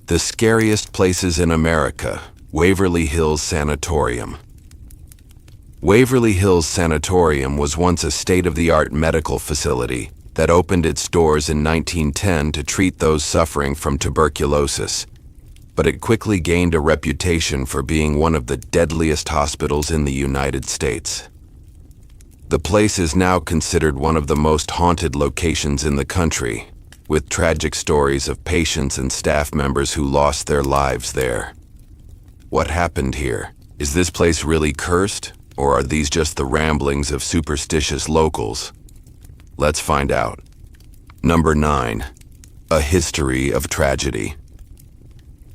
The scariest places in America, Waverly Hills Sanatorium. Waverly Hills Sanatorium was once a state-of-the-art medical facility that opened its doors in 1910 to treat those suffering from tuberculosis, but it quickly gained a reputation for being one of the deadliest hospitals in the United States. The place is now considered one of the most haunted locations in the country, with tragic stories of patients and staff members who lost their lives there. What happened here? Is this place really cursed, or are these just the ramblings of superstitious locals? Let's find out. Number 9. A history of tragedy.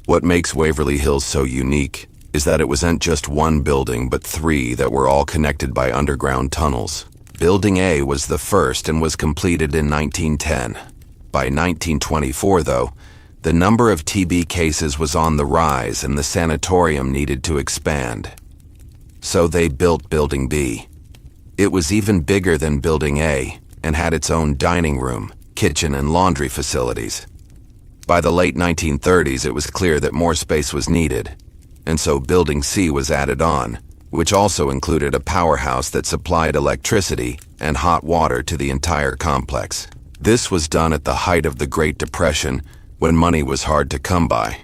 What makes Waverly Hills so unique is that it wasn't just one building but 3 that were all connected by underground tunnels. Building A was the first and was completed in 1910. By 1924, though, the number of TB cases was on the rise and the sanatorium needed to expand. So they built Building B. It was even bigger than Building A and had its own dining room, kitchen, and laundry facilities. By the late 1930s, it was clear that more space was needed, and so Building C was added on, which also included a powerhouse that supplied electricity and hot water to the entire complex. This was done at the height of the Great Depression, when money was hard to come by.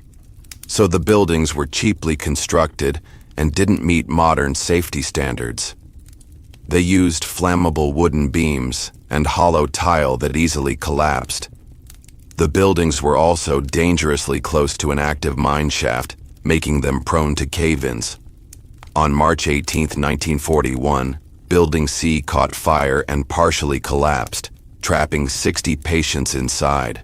So the buildings were cheaply constructed and didn't meet modern safety standards. They used flammable wooden beams and hollow tile that easily collapsed. The buildings were also dangerously close to an active mine shaft, making them prone to cave-ins. On March 18, 1941, Building C caught fire and partially collapsed, trapping 60 patients inside.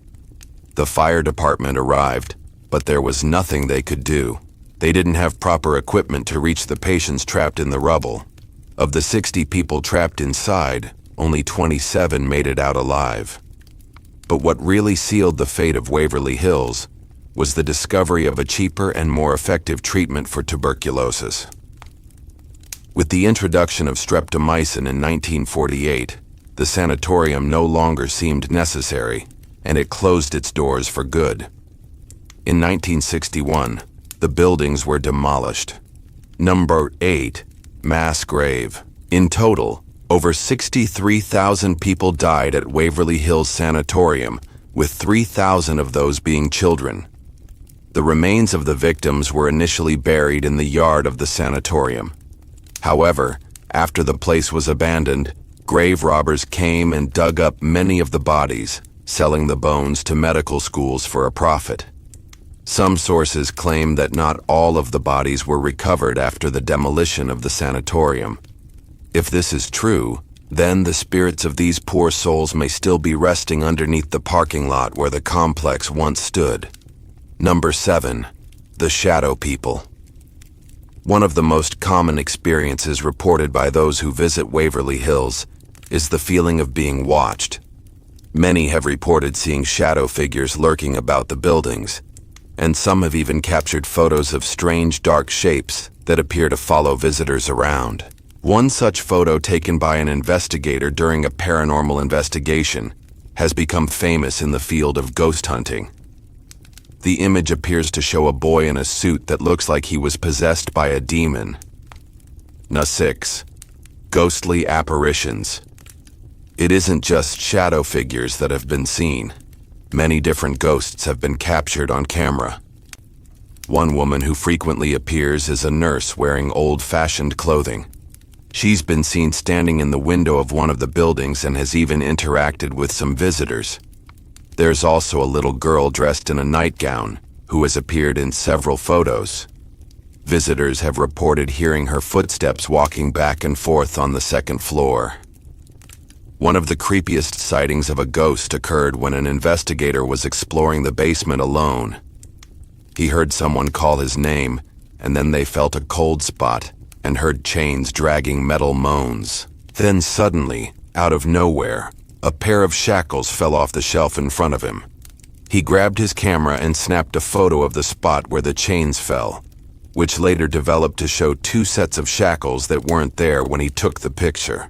The fire department arrived, but there was nothing they could do. They didn't have proper equipment to reach the patients trapped in the rubble. Of the 60 people trapped inside, only 27 made it out alive. But what really sealed the fate of Waverly Hills was the discovery of a cheaper and more effective treatment for tuberculosis. With the introduction of streptomycin in 1948, the sanatorium no longer seemed necessary, and it closed its doors for good. In 1961, the buildings were demolished. Number 8. Mass grave. In total, over 63,000 people died at Waverly Hills Sanatorium, with 3,000 of those being children. The remains of the victims were initially buried in the yard of the sanatorium. However, after the place was abandoned, grave robbers came and dug up many of the bodies, selling the bones to medical schools for a profit. Some sources claim that not all of the bodies were recovered after the demolition of the sanatorium. If this is true, then the spirits of these poor souls may still be resting underneath the parking lot where the complex once stood. Number 7. The Shadow People. One of the most common experiences reported by those who visit Waverly Hills is the feeling of being watched. Many have reported seeing shadow figures lurking about the buildings, and some have even captured photos of strange dark shapes that appear to follow visitors around. One such photo taken by an investigator during a paranormal investigation has become famous in the field of ghost hunting. The image appears to show a boy in a suit that looks like he was possessed by a demon. Number 6. Ghostly apparitions. It isn't just shadow figures that have been seen. Many different ghosts have been captured on camera. One woman who frequently appears is a nurse wearing old-fashioned clothing. She's been seen standing in the window of one of the buildings and has even interacted with some visitors. There's also a little girl dressed in a nightgown who has appeared in several photos. Visitors have reported hearing her footsteps walking back and forth on the second floor. One of the creepiest sightings of a ghost occurred when an investigator was exploring the basement alone. He heard someone call his name, and then they felt a cold spot and heard chains dragging metal moans. Then suddenly, out of nowhere, a pair of shackles fell off the shelf in front of him. He grabbed his camera and snapped a photo of the spot where the chains fell, which later developed to show 2 sets of shackles that weren't there when he took the picture.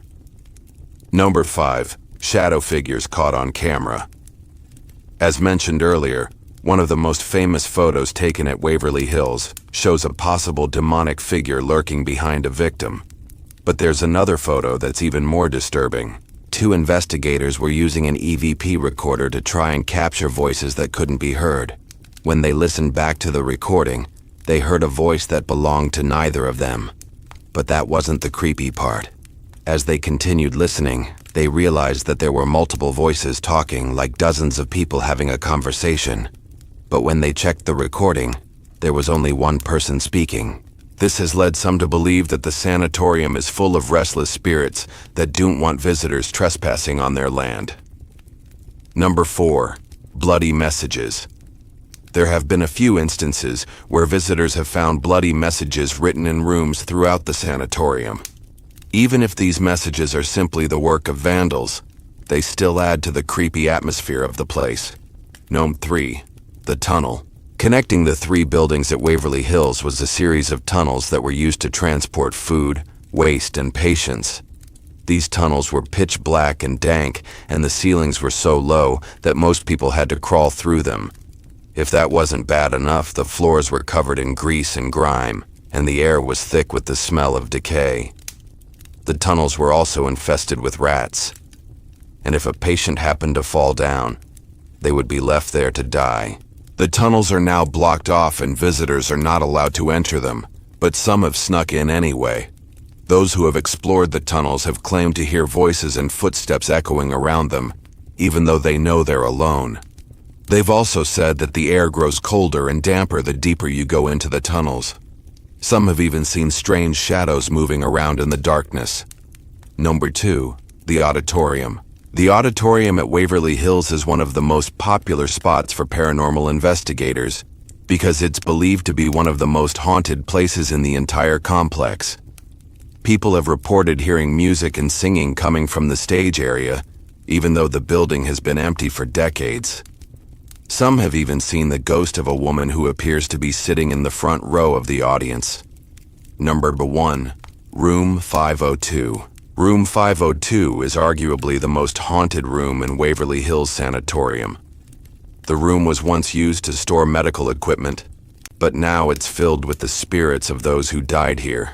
Number 5. Shadow figures caught on camera. As mentioned earlier, One of the most famous photos taken at Waverly Hills shows a possible demonic figure lurking behind a victim. But there's another photo that's even more disturbing. Two investigators were using an EVP recorder to try and capture voices that couldn't be heard. When they listened back to the recording, they heard a voice that belonged to neither of them. But that wasn't the creepy part. As they continued listening, they realized that there were multiple voices talking, like dozens of people having a conversation. But when they checked the recording, there was only one person speaking. This has led some to believe that the sanatorium is full of restless spirits that don't want visitors trespassing on their land. Number 4. Bloody messages. There have been a few instances where visitors have found bloody messages written in rooms throughout the sanatorium. Even if these messages are simply the work of vandals, they still add to the creepy atmosphere of the place. Number 3. The tunnel. Connecting the 3 buildings at Waverly Hills was a series of tunnels that were used to transport food, waste, and patients. These tunnels were pitch black and dank, and the ceilings were so low that most people had to crawl through them. If that wasn't bad enough, the floors were covered in grease and grime, and the air was thick with the smell of decay. The tunnels were also infested with rats, and if a patient happened to fall down, they would be left there to die. The tunnels are now blocked off and visitors are not allowed to enter them, but some have snuck in anyway. Those who have explored the tunnels have claimed to hear voices and footsteps echoing around them, even though they know they're alone. They've also said that the air grows colder and damper the deeper you go into the tunnels. Some have even seen strange shadows moving around in the darkness. Number 2. The auditorium. The auditorium at Waverly Hills is one of the most popular spots for paranormal investigators because it's believed to be one of the most haunted places in the entire complex. People have reported hearing music and singing coming from the stage area, even though the building has been empty for decades. Some have even seen the ghost of a woman who appears to be sitting in the front row of the audience. Number 1. Room 502. Room 502 is arguably the most haunted room in Waverly Hills Sanatorium. The room was once used to store medical equipment, but now it's filled with the spirits of those who died here.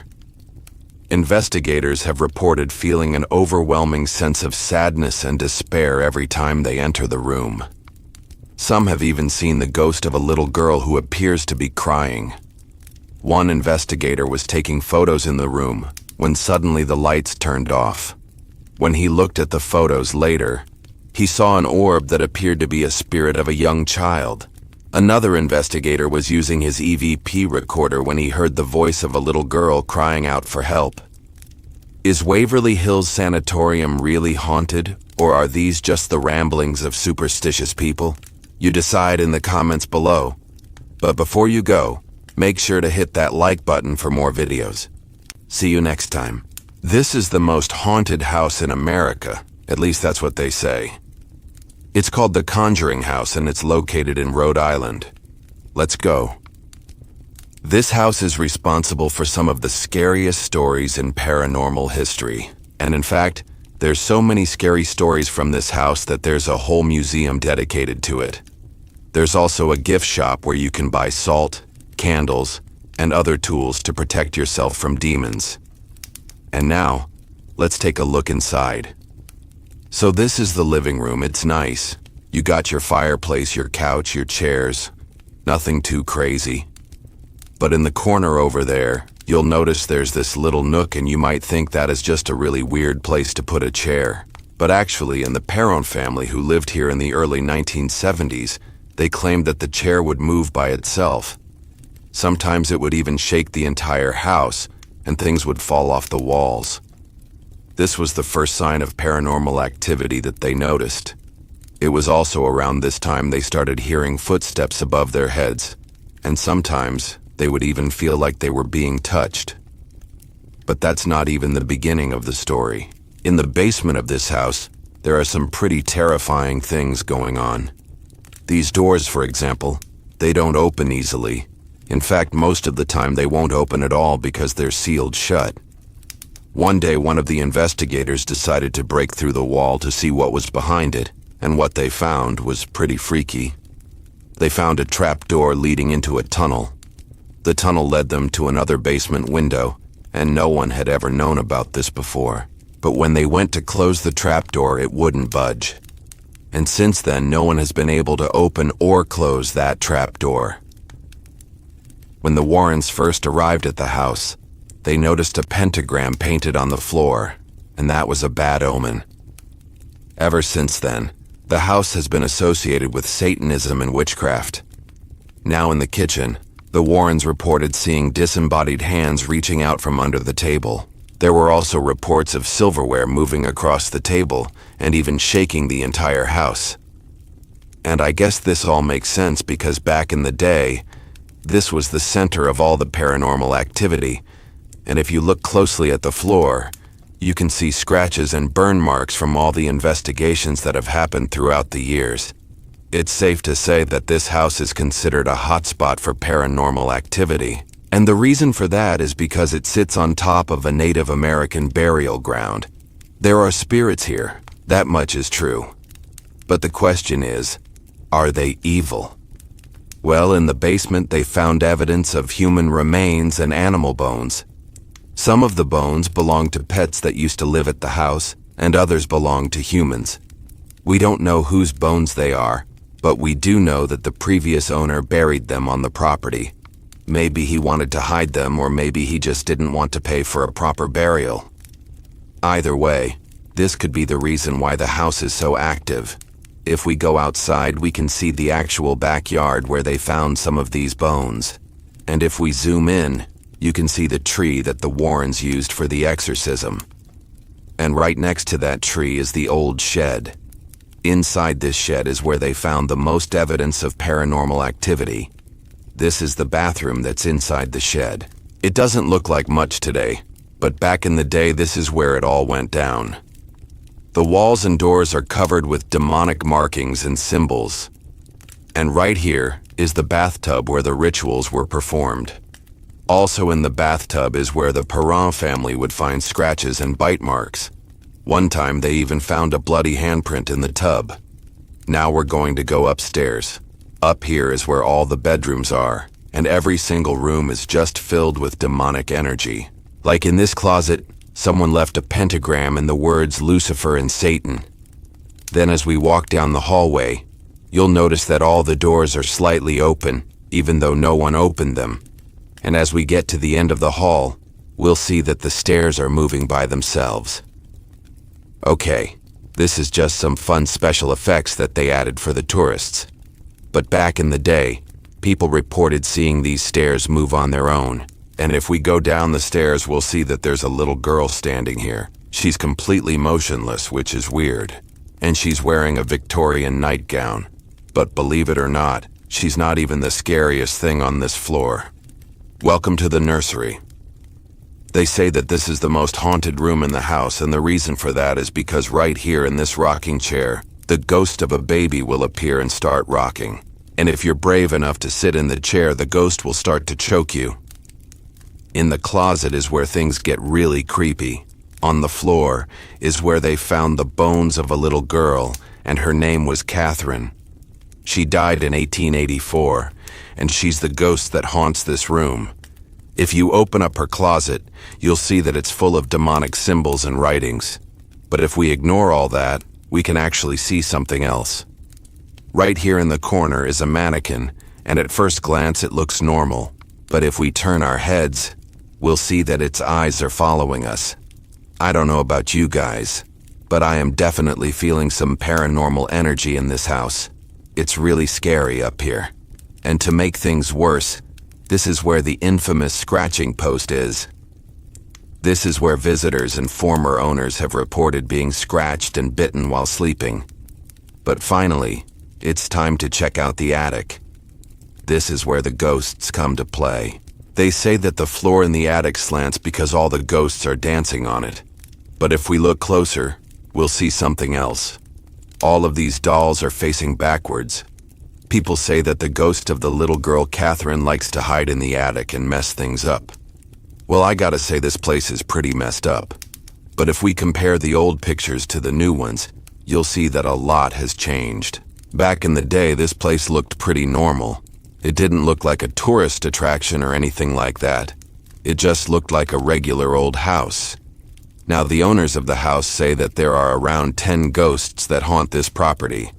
Investigators have reported feeling an overwhelming sense of sadness and despair every time they enter the room. Some have even seen the ghost of a little girl who appears to be crying. One investigator was taking photos in the room when suddenly the lights turned off. When he looked at the photos later, he saw an orb that appeared to be a spirit of a young child. Another investigator was using his EVP recorder when he heard the voice of a little girl crying out for help. Is Waverly Hills Sanatorium really haunted, or are these just the ramblings of superstitious people? You decide in the comments below. But before you go, make sure to hit that like button for more videos. See you next time. This is the most haunted house in America, at least that's what they say. It's called the Conjuring House and it's located in Rhode Island. Let's go. This house is responsible for some of the scariest stories in paranormal history. And in fact, there's so many scary stories from this house that there's a whole museum dedicated to it. There's also a gift shop where you can buy salt, candles, and other tools to protect yourself from demons. And now, let's take a look inside. So this is the living room. It's nice. You got your fireplace, your couch, your chairs. Nothing too crazy. But in the corner over there, you'll notice there's this little nook and you might think that is just a really weird place to put a chair. But actually, in the Perron family who lived here in the early 1970s, they claimed that the chair would move by itself. Sometimes it would even shake the entire house, and things would fall off the walls. This was the first sign of paranormal activity that they noticed. It was also around this time they started hearing footsteps above their heads, and sometimes they would even feel like they were being touched. But that's not even the beginning of the story. In the basement of this house, there are some pretty terrifying things going on. These doors, for example, they don't open easily. In fact, most of the time they won't open at all because they're sealed shut. One day, one of the investigators decided to break through the wall to see what was behind it, and what they found was pretty freaky. They found a trap door leading into a tunnel. The tunnel led them to another basement window, and no one had ever known about this before. But when they went to close the trapdoor, it wouldn't budge. And since then, no one has been able to open or close that trapdoor. When the Warrens first arrived at the house, they noticed a pentagram painted on the floor, and that was a bad omen. Ever since then, the house has been associated with Satanism and witchcraft. Now in the kitchen, the Warrens reported seeing disembodied hands reaching out from under the table. There were also reports of silverware moving across the table and even shaking the entire house. And I guess this all makes sense because back in the day, this was the center of all the paranormal activity, and if you look closely at the floor, you can see scratches and burn marks from all the investigations that have happened throughout the years. It's safe to say that this house is considered a hotspot for paranormal activity. And the reason for that is because it sits on top of a Native American burial ground. There are spirits here, that much is true. But the question is, are they evil? Well, in the basement they found evidence of human remains and animal bones. Some of the bones belonged to pets that used to live at the house, and others belonged to humans. We don't know whose bones they are, but we do know that the previous owner buried them on the property. Maybe he wanted to hide them, or maybe he just didn't want to pay for a proper burial. Either way, this could be the reason why the house is so active. If we go outside, we can see the actual backyard where they found some of these bones. And if we zoom in, you can see the tree that the Warrens used for the exorcism. And right next to that tree is the old shed. Inside this shed is where they found the most evidence of paranormal activity. This is the bathroom that's inside the shed. It doesn't look like much today, but back in the day, this is where it all went down. The walls and doors are covered with demonic markings and symbols. And right here is the bathtub where the rituals were performed. Also in the bathtub is where the Perron family would find scratches and bite marks. One time they even found a bloody handprint in the tub. Now we're going to go upstairs. Up here is where all the bedrooms are, and every single room is just filled with demonic energy. Like in this closet, someone left a pentagram and the words Lucifer and Satan. Then as we walk down the hallway, you'll notice that all the doors are slightly open, even though no one opened them. And as we get to the end of the hall, we'll see that the stairs are moving by themselves. Okay, this is just some fun special effects that they added for the tourists. But back in the day, people reported seeing these stairs move on their own. And if we go down the stairs, we'll see that there's a little girl standing here. She's completely motionless, which is weird. And she's wearing a Victorian nightgown. But believe it or not, she's not even the scariest thing on this floor. Welcome to the nursery. They say that this is the most haunted room in the house, and the reason for that is because right here in this rocking chair, the ghost of a baby will appear and start rocking. And if you're brave enough to sit in the chair, the ghost will start to choke you. In the closet is where things get really creepy. On the floor is where they found the bones of a little girl, and her name was Catherine. She died in 1884, and she's the ghost that haunts this room. If you open up her closet, you'll see that it's full of demonic symbols and writings. But if we ignore all that, we can actually see something else. Right here in the corner is a mannequin, and at first glance it looks normal. But if we turn our heads, we'll see that its eyes are following us. I don't know about you guys, but I am definitely feeling some paranormal energy in this house. It's really scary up here. And to make things worse, this is where the infamous scratching post is. This is where visitors and former owners have reported being scratched and bitten while sleeping. But finally, it's time to check out the attic. This is where the ghosts come to play. They say that the floor in the attic slants because all the ghosts are dancing on it. But if we look closer, we'll see something else. All of these dolls are facing backwards. People say that the ghost of the little girl Catherine likes to hide in the attic and mess things up. Well, I gotta say this place is pretty messed up. But if we compare the old pictures to the new ones, you'll see that a lot has changed. Back in the day, this place looked pretty normal. It didn't look like a tourist attraction or anything like that. It just looked like a regular old house. Now, the owners of the house say that there are around 10 ghosts that haunt this property.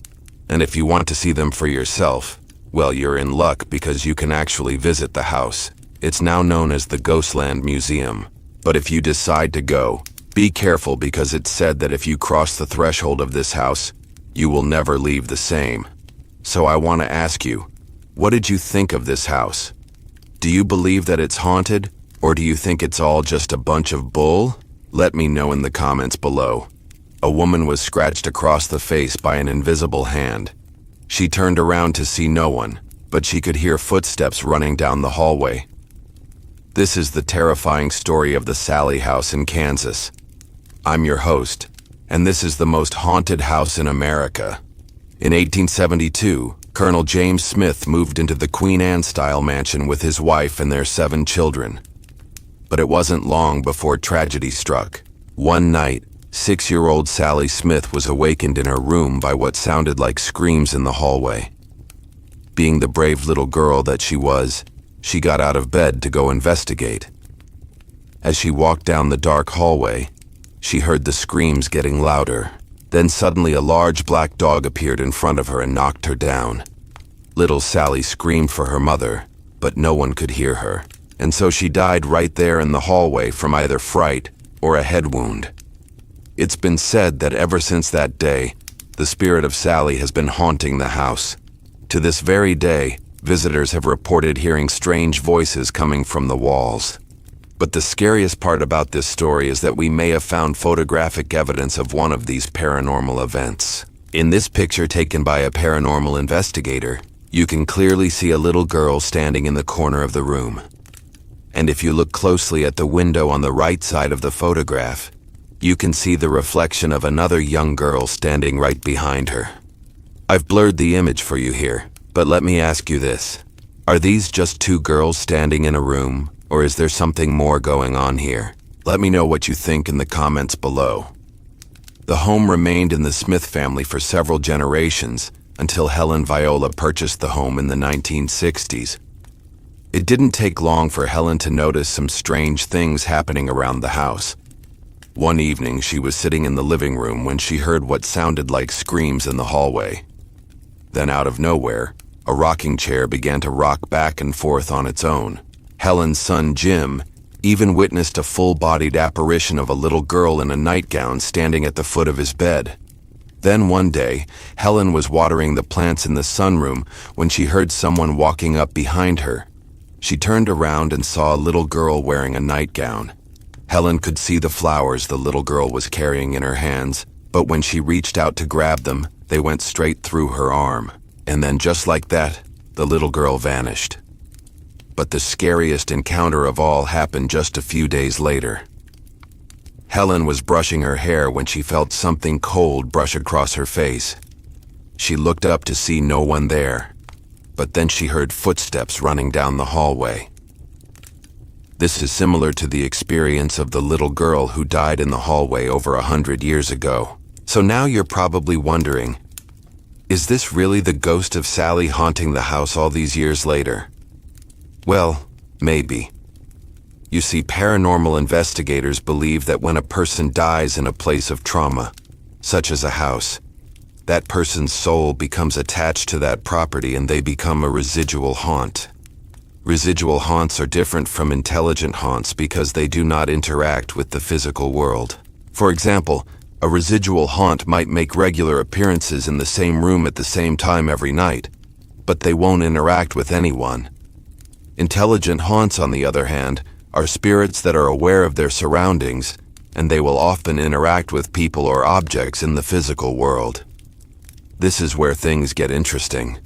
And if you want to see them for yourself, well, you're in luck because you can actually visit the house. It's now known as the Ghostland Museum. But if you decide to go, be careful because it's said that if you cross the threshold of this house, you will never leave the same. So I want to ask you, what did you think of this house? Do you believe that it's haunted, or do you think it's all just a bunch of bull? Let me know in the comments below. A woman was scratched across the face by an invisible hand. She turned around to see no one, but she could hear footsteps running down the hallway. This is the terrifying story of the Sallie House in Kansas. I'm your host, and this is the most haunted house in America. In 1872, Colonel James Smith moved into the Queen Anne-style mansion with his wife and their 7 children. But it wasn't long before tragedy struck. One night, 6-year-old Sally Smith was awakened in her room by what sounded like screams in the hallway. Being the brave little girl that she was, she got out of bed to go investigate. As she walked down the dark hallway, she heard the screams getting louder. Then suddenly a large black dog appeared in front of her and knocked her down. Little Sally screamed for her mother, but no one could hear her, and so she died right there in the hallway from either fright or a head wound. It's been said that ever since that day, the spirit of Sally has been haunting the house. To this very day, visitors have reported hearing strange voices coming from the walls. But the scariest part about this story is that we may have found photographic evidence of one of these paranormal events. In this picture taken by a paranormal investigator, you can clearly see a little girl standing in the corner of the room. And if you look closely at the window on the right side of the photograph, you can see the reflection of another young girl standing right behind her. I've blurred the image for you here, but let me ask you this. Are these just 2 girls standing in a room? Or is there something more going on here? Let me know what you think in the comments below. The home remained in the Smith family for several generations until Helen Viola purchased the home in the 1960s. It didn't take long for Helen to notice some strange things happening around the house. One evening, she was sitting in the living room when she heard what sounded like screams in the hallway. Then out of nowhere, a rocking chair began to rock back and forth on its own. Helen's son, Jim, even witnessed a full-bodied apparition of a little girl in a nightgown standing at the foot of his bed. Then one day, Helen was watering the plants in the sunroom when she heard someone walking up behind her. She turned around and saw a little girl wearing a nightgown. Helen could see the flowers the little girl was carrying in her hands, but when she reached out to grab them, they went straight through her arm. And then just like that, the little girl vanished. But the scariest encounter of all happened just a few days later. Helen was brushing her hair when she felt something cold brush across her face. She looked up to see no one there, but then she heard footsteps running down the hallway. This is similar to the experience of the little girl who died in the hallway over 100 years ago. So now you're probably wondering, is this really the ghost of Sally haunting the house all these years later? Well, maybe. You see, paranormal investigators believe that when a person dies in a place of trauma, such as a house, that person's soul becomes attached to that property and they become a residual haunt. Residual haunts are different from intelligent haunts because they do not interact with the physical world. For example, a residual haunt might make regular appearances in the same room at the same time every night, but they won't interact with anyone. Intelligent haunts, on the other hand, are spirits that are aware of their surroundings, and they will often interact with people or objects in the physical world. This is where things get interesting.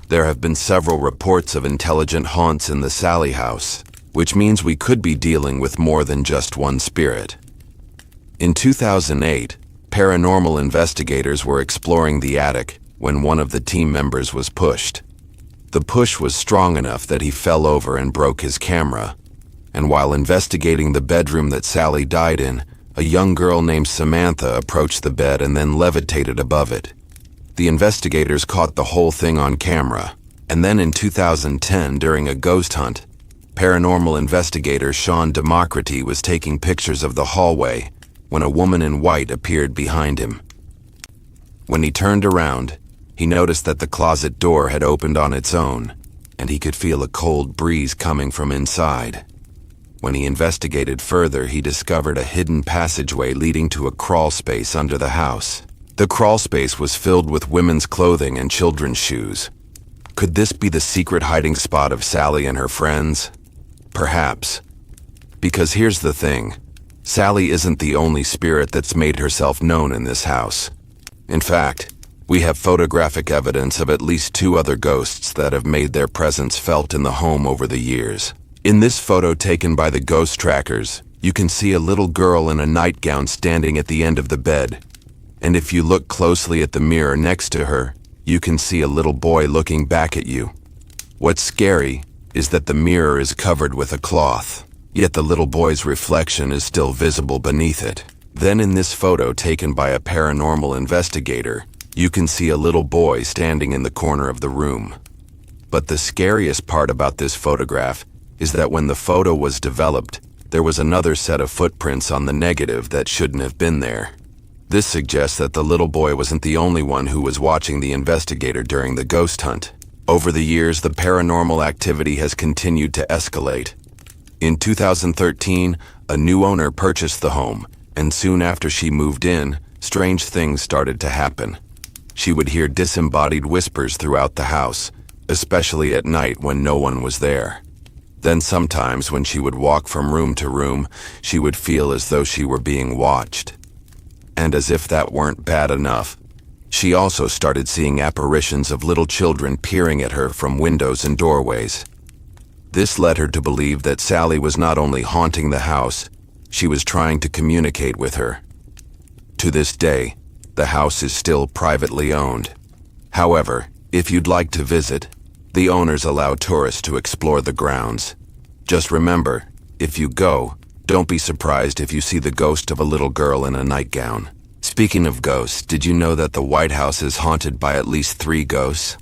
There have been several reports of intelligent haunts in the Sallie house, which means we could be dealing with more than just one spirit. In 2008, paranormal investigators were exploring the attic when one of the team members was pushed. The push was strong enough that he fell over and broke his camera, and while investigating the bedroom that Sally died in, a young girl named Samantha approached the bed and then levitated above it. The investigators caught the whole thing on camera, and then in 2010, during a ghost hunt, paranormal investigator Sean Democrity was taking pictures of the hallway when a woman in white appeared behind him. When he turned around, he noticed that the closet door had opened on its own, and he could feel a cold breeze coming from inside. When he investigated further, he discovered a hidden passageway leading to a crawl space under the house. The crawl space was filled with women's clothing and children's shoes. Could this be the secret hiding spot of Sally and her friends? Perhaps. Because here's the thing, Sally isn't the only spirit that's made herself known in this house. In fact, we have photographic evidence of at least 2 other ghosts that have made their presence felt in the home over the years. In this photo taken by the ghost trackers, you can see a little girl in a nightgown standing at the end of the bed. And if you look closely at the mirror next to her, you can see a little boy looking back at you. What's scary is that the mirror is covered with a cloth, yet the little boy's reflection is still visible beneath it. Then in this photo taken by a paranormal investigator, you can see a little boy standing in the corner of the room. But the scariest part about this photograph is that when the photo was developed, there was another set of footprints on the negative that shouldn't have been there. This suggests that the little boy wasn't the only one who was watching the investigator during the ghost hunt. Over the years, the paranormal activity has continued to escalate. In 2013, a new owner purchased the home, and soon after she moved in, strange things started to happen. She would hear disembodied whispers throughout the house, especially at night when no one was there. Then sometimes when she would walk from room to room, she would feel as though she were being watched. And as if that weren't bad enough, she also started seeing apparitions of little children peering at her from windows and doorways. This led her to believe that Sally was not only haunting the house, she was trying to communicate with her. To this day, the house is still privately owned. However, if you'd like to visit, the owners allow tourists to explore the grounds. Just remember, if you go, don't be surprised if you see the ghost of a little girl in a nightgown. Speaking of ghosts, did you know that the White House is haunted by at least 3 ghosts?